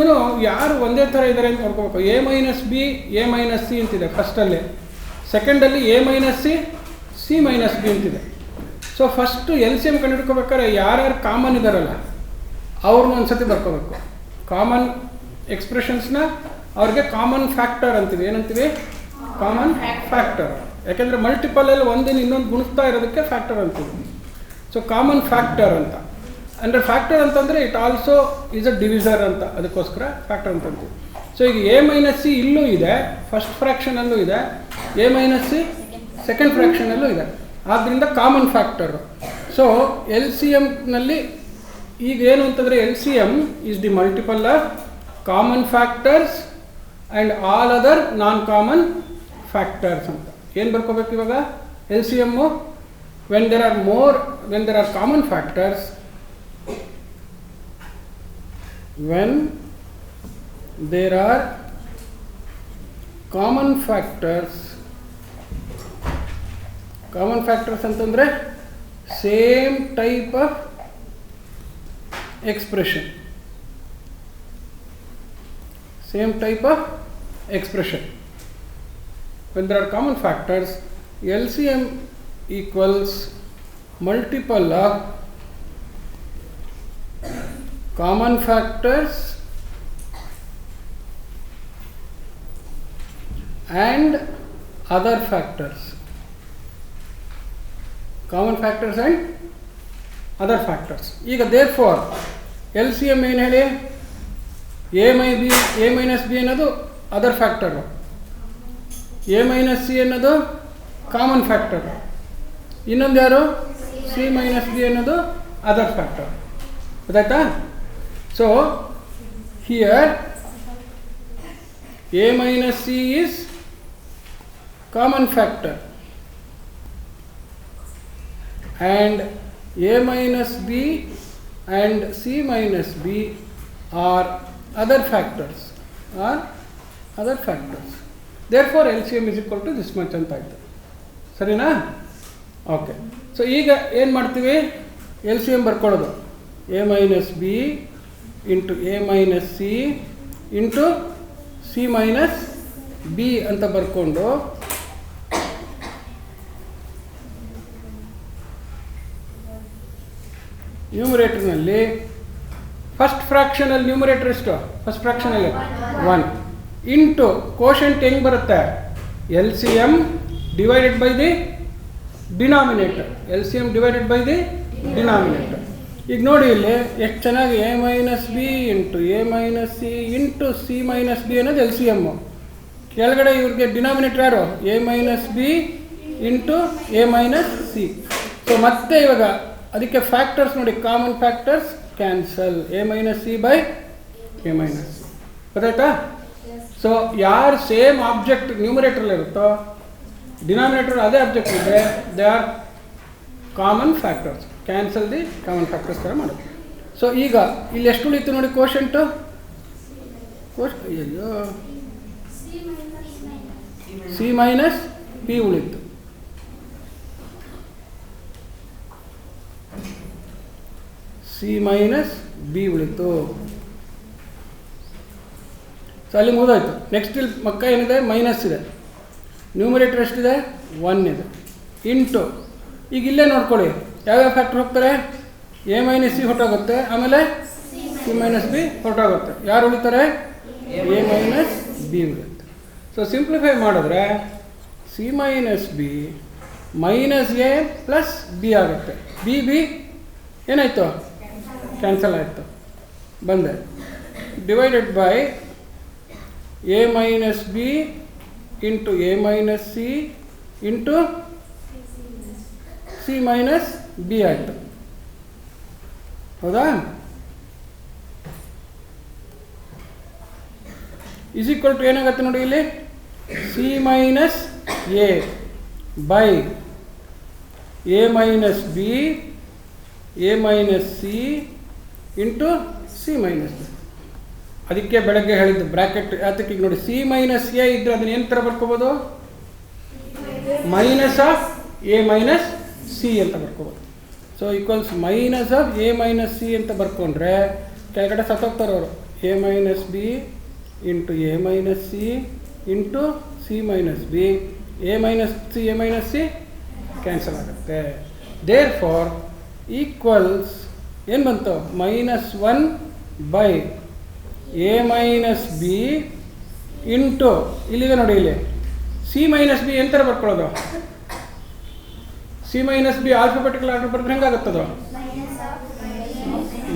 ಎಲ್ಲನೂ ಯಾರು ಒಂದೇ ಥರ ಇದ್ದಾರೆ ಅಂತ ನೋಡ್ಕೋಬೇಕು. A minus B A minus C ಅಂತಿದೆ ಫಸ್ಟಲ್ಲಿ, ಸೆಕೆಂಡಲ್ಲಿ A minus C C minus B ಅಂತಿದೆ. So first L C M ಕಂಡುಹಿಡ್ಕೋಬೇಕಾದ್ರೆ ಯಾರ್ಯಾರು ಕಾಮನ್ ಇದ್ದಾರಲ್ಲ ಅವ್ರನ್ನ ಒಂದು ಸತಿ ಬರ್ಕೋಬೇಕು. ಕಾಮನ್ ಎಕ್ಸ್ಪ್ರೆಷನ್ಸ್ನ ಅವ್ರಿಗೆ ಕಾಮನ್ ಫ್ಯಾಕ್ಟರ್ ಅಂತೀವಿ. ಏನಂತೀವಿ? Common factor. ಯಾಕೆಂದರೆ ಮಲ್ಟಿಪಲಲ್ಲಿ ಒಂದಿನ ಇನ್ನೊಂದು ಗುಣಿಸ್ತಾ ಇರೋದಕ್ಕೆ ಫ್ಯಾಕ್ಟರ್ ಅಂತೀವಿ. ಸೊ ಕಾಮನ್ ಫ್ಯಾಕ್ಟರ್ ಅಂತ ಅಂದರೆ ಫ್ಯಾಕ್ಟರ್ ಅಂತಂದರೆ ಇಟ್ ಆಲ್ಸೋ ಈಸ್ ಅ ಡಿವಿಸರ್ ಅಂತ, ಅದಕ್ಕೋಸ್ಕರ ಫ್ಯಾಕ್ಟರ್ ಅಂತ ಅಂತೀವಿ. ಸೊ ಈಗ ಎ ಮೈನಸ್ ಸಿ ಇಲ್ಲೂ ಇದೆ, ಫಸ್ಟ್ ಫ್ರ್ಯಾಕ್ಷನಲ್ಲೂ ಇದೆ, ಎ ಮೈನಸ್ ಸಿ ಸೆಕೆಂಡ್ ಫ್ರ್ಯಾಕ್ಷನಲ್ಲೂ ಇದೆ. ಆದ್ದರಿಂದ common factor. So L C ಎಮ್ನಲ್ಲಿ ಈಗ ಏನು ಅಂತಂದರೆ L C M is the multiple of common factors and all other non common factors ಅಂತ. ಏನು ಬರ್ಕೋಬೇಕು ಇವಾಗ? L C M when there are common factors, when there are common factors ಅಂತಂದರೆ same type of expression, when there are common factors, LCM equals multiple of common factors and other factors. Common factors and other factors. ಈಗ therefore LCM ಏನು ಹೇಳಿ? a minus b ಅನ್ನೋದು other factor, a minus c ಅನ್ನೋದು common factor, ಇನ್ನೊಂದು ಯಾರು? C minus B ಅನ್ನೋದು other factor. ಗೊತ್ತಾಯ್ತಾ? So here A minus C is common factor and A minus B and C minus B are other factors. Therefore L C M is equal to this much ಅಂತ ಆಯಿತು. ಸರಿನಾ? Okay. So ಈಗ ಏನು ಮಾಡ್ತೀವಿ? L C M ಬರ್ಕೊಳ್ಳೋದು A minus B into A minus C into C minus B ಅಂತ ಬರ್ಕೊಂಡು ನ್ಯೂಮರೇಟರ್ನಲ್ಲಿ first ಫ್ರ್ಯಾಕ್ಷನಲ್ಲಿ numerator ಎಷ್ಟು? ಫಸ್ಟ್ ಫ್ರ್ಯಾಕ್ಷನಲ್ಲಿ 1 ಇಂಟು ಕೋಶಂಟ್ ಹೆಂಗೆ ಬರುತ್ತೆ? L C M divided by the denominator. LCM divided by the denominator. ಈಗ ನೋಡಿ ಇಲ್ಲಿ ಎಷ್ಟು ಚೆನ್ನಾಗಿ A minus B into A minus C into C minus B ಅನ್ನೋದು ಎಲ್ ಸಿ ಎಮ್ಮು. ಕೆಳಗಡೆ ಇವ್ರಿಗೆ ಡಿನಾಮಿನೇಟರ್ ಯಾರು? A minus B into A minus C. So ಮತ್ತೆ ಇವಾಗ ಅದಕ್ಕೆ ಫ್ಯಾಕ್ಟರ್ಸ್ ನೋಡಿ, common factors cancel, A minus C by A minus C. ಗೊತ್ತಾಯ್ತಾ? So ಯಾರು ಸೇಮ್ ಆಬ್ಜೆಕ್ಟ್ ನ್ಯೂಮರೇಟರ್ಲ್ಲಿ ಇರುತ್ತೋ ಡಿನಾಮಿನೇಟರ್ ಅದೇ ಆಬ್ಜೆಕ್ಟ್ ಇದೆ, they are common factors. Cancel the common factors ಥರ ಮಾಡೋದು. ಸೊ ಈಗ ಇಲ್ಲಿ ಎಷ್ಟು ಉಳಿತು ನೋಡಿ ಕೋಶಂಟು? ಅಯ್ಯೋ ಸಿ ಮೈನಸ್ ಪಿ ಉಳಿತು. ಸಿ ಮೈನಸ್ ಬಿ ಉಳಿತು. ಸೊ ಅಲ್ಲಿ ಮುಗಿದೋಯ್ತು. ನೆಕ್ಸ್ಟ್ ಇಲ್ಲಿ ಮಕ್ಕ ಏನಿದೆ? ಮೈನಸ್ ಇದೆ. ನ್ಯೂಮರೇಟರ್ ಎಷ್ಟಿದೆ? 1 ಇದೆ. ಇಂಟು ಈಗ ಇಲ್ಲೇ ನೋಡ್ಕೊಳ್ಳಿ ಯಾವ್ಯಾವ ಫ್ಯಾಕ್ಟರ್ ಹೋಗ್ತಾರೆ? ಎ ಮೈನಸ್ ಸಿ ಹೊರಟೋಗುತ್ತೆ, ಆಮೇಲೆ ಸಿ ಮೈನಸ್ ಬಿ ಹೊರಟೋಗುತ್ತೆ. ಯಾರು ಉಳಿತಾರೆ? ಎ ಮೈನಸ್ ಬಿ ಉಳಿಯುತ್ತೆ. ಸೊ ಸಿಂಪ್ಲಿಫೈ ಮಾಡಿದ್ರೆ C minus B minus A plus B ಆಗುತ್ತೆ. ಬಿ ಏನಾಯಿತು? ಕ್ಯಾನ್ಸಲ್ ಆಯಿತು. ಬಂದೆ divided by A minus B into A minus C into C minus B ಆಯಿತು. ಹೌದಾ? ಇಸ್ ಈಕ್ವಲ್ ಟು ಏನಾಗುತ್ತೆ ನೋಡಿ ಇಲ್ಲಿ? C minus A by A minus B A minus C into C minus B. ಅದಕ್ಕೆ ಬೆಳಗ್ಗೆ ಹೇಳಿದ್ದು ಬ್ರ್ಯಾಕೆಟ್ ಯಾತಕ್ಕೆ? ಈಗ ನೋಡಿ ಸಿ ಮೈನಸ್ ಎ ಇದ್ದರೆ ಅದನ್ನ ಏನು ಥರ ಬರ್ಕೋಬೋದು? Minus of A minus C ಅಂತ ಬರ್ಕೋಬೋದು. So equals minus of A minus C ಅಂತ ಬರ್ಕೊಂಡ್ರೆ ಕೆಳಗಡೆ ಸತ್ತೋಗ್ತಾರೆ ಅವರು. A minus B into A minus C into C minus B. A minus C cancel ಆಗುತ್ತೆ. ದೇರ್ ಫಾರ್ ಈಕ್ವಲ್ಸ್ ಏನು ಬಂತು, -1 by A minus B into ಇಲ್ಲಿದೆ ನೋಡಿ, ಇಲ್ಲಿ ಸಿ ಮೈನಸ್ ಬಿ ಎಂಥರ ಬರ್ಕೊಳ್ಳೋದು, C minus B alphabetical order ಬರೆದ್ರೆ ಹೆಂಗಾಗುತ್ತದೋ,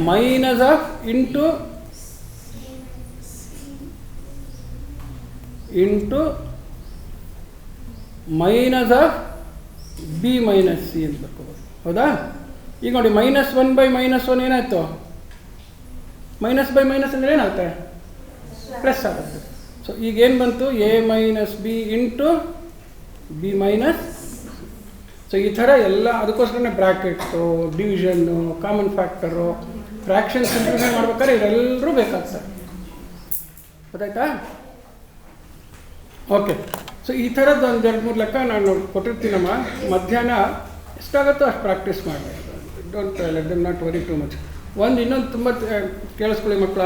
minus of into minus of B minus C ಅಂತ ಬರ್ಕೋಬೋದು. ಹೌದಾ? ಈಗ ನೋಡಿ -1 ಬೈ -1 ಏನಾಯಿತು, ಮೈನಸ್ ಬೈ ಮೈನಸ್ ಅಂದರೆ ಏನಾಗುತ್ತೆ, ಪ್ಲಸ್ ಆಗುತ್ತೆ. ಸೊ ಈಗೇನು ಬಂತು, A minus B into B minus. So ಈ ಥರ ಎಲ್ಲ ಅದಕ್ಕೋಸ್ಕರನೇ brackets, division, common factor, fraction simplify ಮಾಡ್ಬೇಕಾದ್ರೆ ಇವರೆಲ್ಲರೂ ಬೇಕಾಗ್ತದೆ. ಗೊತ್ತಾಯ್ತಾ? ಓಕೆ. ಸೊ ಈ ಥರದ್ದು ಒಂದು 2-3 ಲೆಕ್ಕ ನಾನು ಕೊಟ್ಟಿರ್ತೀನಮ್ಮ. ಮಧ್ಯಾಹ್ನ ಎಷ್ಟಾಗುತ್ತೋ ಅಷ್ಟು ಪ್ರಾಕ್ಟೀಸ್ ಮಾಡಿ. Don't let them not worry too much. ಇನ್ನೊಂದು ತುಂಬ ಕೇಳಿಸ್ಕೊಳ್ಳಿ ಮಕ್ಕಳ,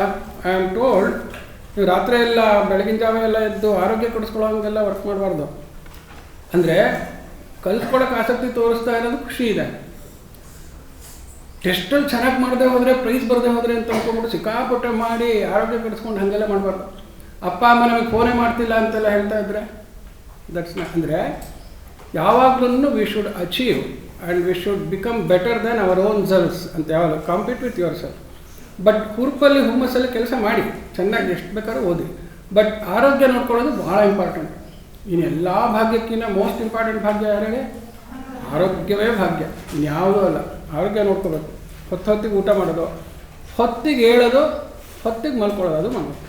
ಐ ಆಮ್ ಟೋಲ್ಡ್, ನೀವು ರಾತ್ರಿ ಎಲ್ಲ ಬೆಳಗಿನ ಜಾವ ಎಲ್ಲ ಎದ್ದು ಆರೋಗ್ಯ ಕೊಡಿಸ್ಕೊಳ್ಳೋ ಹಂಗೆಲ್ಲ ವರ್ಕ್ ಮಾಡಬಾರ್ದು. ಅಂದರೆ ಕಲ್ತ್ಕೊಳ್ಳೋಕೆ ಆಸಕ್ತಿ ತೋರಿಸ್ತಾ ಇರೋದು ಖುಷಿ ಇದೆ. ಟೆಸ್ಟಲ್ಲಿ ಚೆನ್ನಾಗಿ ಮಾಡದೆ ಹೋದರೆ, ಪ್ರೈಸ್ ಬರದೆ ಹೋದರೆ ಅಂತ ಅಂದ್ಕೊಂಡ್ಬಿಟ್ಟು ಸಿಕ್ಕಾಪಟ್ಟೆ ಮಾಡಿ ಆರೋಗ್ಯ ಕೆಡಿಸ್ಕೊಂಡು ಹಾಗೆಲ್ಲ ಮಾಡಬಾರ್ದು. ಅಪ್ಪ ಅಮ್ಮ ನಮಗೆ ಫೋನೇ ಮಾಡ್ತಿಲ್ಲ ಅಂತೆಲ್ಲ ಹೇಳ್ತಾ ಇದ್ರೆ ದಟ್ಸ್ ನಾಟ್. ಅಂದರೆ ಯಾವಾಗಲೂ we should achieve and we should become better than our own selves ಅಂತ. ಯಾವಾಗ compete with yourself. But ಹುರುಪಲ್ಲಿ ಹುಮ್ಮಸ್ಸಲ್ಲಿ ಕೆಲಸ ಮಾಡಿ, ಚೆನ್ನಾಗಿ ಎಷ್ಟು ಬೇಕಾದ್ರೂ ಓದಿ. ಬಟ್ ಆರೋಗ್ಯ ನೋಡ್ಕೊಳ್ಳೋದು ಭಾಳ ಇಂಪಾರ್ಟೆಂಟ್. ಇನ್ನು ಎಲ್ಲ ಭಾಗ್ಯಕ್ಕಿಂತ ಮೋಸ್ಟ್ ಇಂಪಾರ್ಟೆಂಟ್ ಭಾಗ್ಯ ಯಾರಿಗೆ? ಆರೋಗ್ಯವೇ ಭಾಗ್ಯ, ಇನ್ಯಾವುದೂ ಅಲ್ಲ. ಆರೋಗ್ಯ ನೋಡ್ಕೋಬೇಕು. ಹೊತ್ತಿಗೆ ಊಟ ಮಾಡೋದು, ಹೊತ್ತಿಗೆ ಹೇಳೋದು, ಹೊತ್ತಿಗೆ ಮಲ್ಕೊಳ್ಳೋದು, ಅದು ಮಾಡಬೇಕು.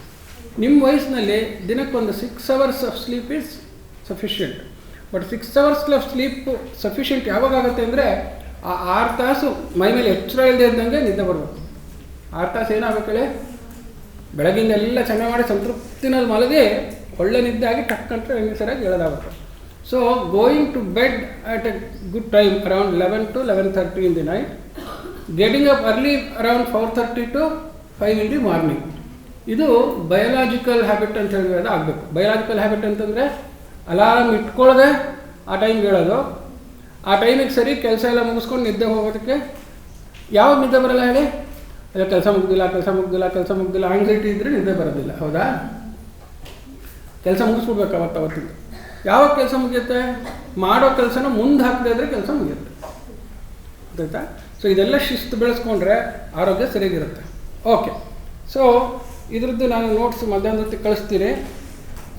ನಿಮ್ಮ ವಯಸ್ಸಿನಲ್ಲಿ ದಿನಕ್ಕೊಂದು 6 hours of sleep is sufficient. But 6 hours of sleep sufficient ಯಾವಾಗುತ್ತೆ ಅಂದರೆ, ಆ 6 ತಾಸು ಮೈ ಮೇಲೆ ಎಚ್ಚರ ಇಲ್ಲದೆ ಇದ್ದಂಗೆ ನಿದ್ದೆ ಬರಬೇಕು. 6 ತಾಸು ಏನಾಗಬೇಕು ಹೇಳಿ, ಬೆಳಗಿಂದ ಎಲ್ಲ ಚೆನ್ನಾಗಿ ಮಾಡಿ ಸಂತೃಪ್ತಿನಲ್ಲಿ ಮಲಗಿ ಒಳ್ಳೆ ನಿದ್ದೆ ಆಗಿ ಟಕ್ಕಂತ ಸರಿಯಾಗಿ ಹೇಳೋದಾಗುತ್ತೆ. So going to bed at a good time around 11 to 11:30 in the night, getting up early around 4:30 to 5 in the morning. ಇದು ಬಯೋಲಾಜಿಕಲ್ ಹ್ಯಾಬಿಟ್ ಅಂತ ಹೇಳಿದ್ರೆ ಆಗಬೇಕು. ಬಯೋಲಾಜಿಕಲ್ ಹ್ಯಾಬಿಟ್ ಅಂತಂದರೆ ಅಲಾರಾಮ್ ಇಟ್ಕೊಳ್ಳದೆ ಆ ಟೈಮ್ಗೆ ಹೇಳೋದು, ಆ ಟೈಮಿಗೆ ಸರಿ ಕೆಲಸ ಎಲ್ಲ ಮುಗಿಸ್ಕೊಂಡು ನಿದ್ದೆ ಹೋಗೋದಕ್ಕೆ. ಯಾವಾಗ ನಿದ್ದೆ ಬರೋಲ್ಲ ಹೇಳಿ, ಅಲ್ಲ ಕೆಲಸ ಮುಗ್ದಿಲ್ಲ ಆಂಗ್ಸೈಟಿ ಇದ್ದರೆ ನಿದ್ದೆ ಬರೋದಿಲ್ಲ. ಹೌದಾ? ಕೆಲಸ ಮುಗಿಸ್ಬಿಡ್ಬೇಕು ಅವತ್ತಿಂದ. ಯಾವಾಗ ಕೆಲಸ ಮುಗಿಯುತ್ತೆ, ಮಾಡೋ ಕೆಲಸನ ಮುಂದೆ ಹಾಕದೇ ಇದ್ದರೆ ಕೆಲಸ ಮುಗಿಯುತ್ತೆ. ಗೊತ್ತಾಯ್ತಾ? ಸೊ ಇದೆಲ್ಲ ಶಿಸ್ತು ಬೆಳೆಸ್ಕೊಂಡ್ರೆ ಆರೋಗ್ಯ ಸರಿಯಾಗಿರುತ್ತೆ. ಓಕೆ. ಸೊ ಇದ್ರದ್ದು ನಾನು ನೋಟ್ಸ್ ಮಧ್ಯಾಹ್ನ ಹೊತ್ತಿಗೆ ಕಳಿಸ್ತೀನಿ.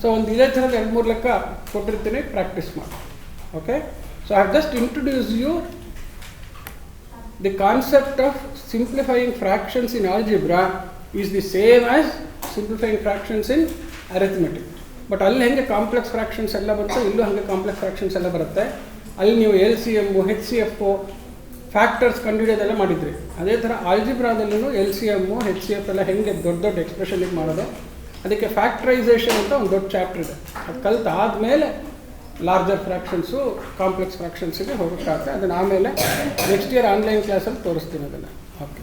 ಸೊ ಒಂದು ಇದೇ ಥರದ 2-3 ಲೆಕ್ಕ ಕೊಟ್ಟಿರ್ತೀನಿ, ಪ್ರಾಕ್ಟೀಸ್ ಮಾಡಿ. Okay. So I have just introduce you the concept of simplifying fractions in algebra is the same as simplifying fractions in arithmetic. But ಅಲ್ಲಿ ಹೆಂಗೆ ಕಾಂಪ್ಲೆಕ್ಸ್ ಫ್ರ್ಯಾಕ್ಷನ್ಸ್ ಎಲ್ಲ ಬರುತ್ತೆ, ಇಲ್ಲೂ ಹಾಗೆ ಕಾಂಪ್ಲೆಕ್ಸ್ ಫ್ರ್ಯಾಕ್ಷನ್ಸ್ ಎಲ್ಲ ಬರುತ್ತೆ. ಅಲ್ಲಿ ನೀವು LCM, HCF, ಫ್ಯಾಕ್ಟರ್ಸ್ ಕಂಡುಹಿಡಿಯೋದೆಲ್ಲ ಮಾಡಿದ್ರಿ. ಅದೇ ಥರ ಆಲ್ಜಿಬ್ರಾದಲ್ಲೂ LCM, HCF ಎಲ್ಲ ಹೆಂಗೆ ದೊಡ್ಡ ದೊಡ್ಡ ಎಕ್ಸ್ಪ್ರೆಷನ್ಗೆ ಮಾಡೋದು, ಅದಕ್ಕೆ ಫ್ಯಾಕ್ಟರೈಸೇಷನ್ ಅಂತ ಒಂದು ದೊಡ್ಡ ಚಾಪ್ಟರ್ ಇದೆ. ಅದು ಕಲಿತಾದಮೇಲೆ ಲಾರ್ಜರ್ ಫ್ರ್ಯಾಕ್ಷನ್ಸು, ಕಾಂಪ್ಲೆಕ್ಸ್ ಫ್ರ್ಯಾಕ್ಷನ್ಸಿಗೆ ಹೋಗೋಕ್ಕಾಗುತ್ತೆ. ಅದನ್ನು ಆಮೇಲೆ ನೆಕ್ಸ್ಟ್ ಇಯರ್ ಆನ್ಲೈನ್ ಕ್ಲಾಸಲ್ಲಿ ತೋರಿಸ್ತೀನಿ ಅದನ್ನು. ಓಕೆ.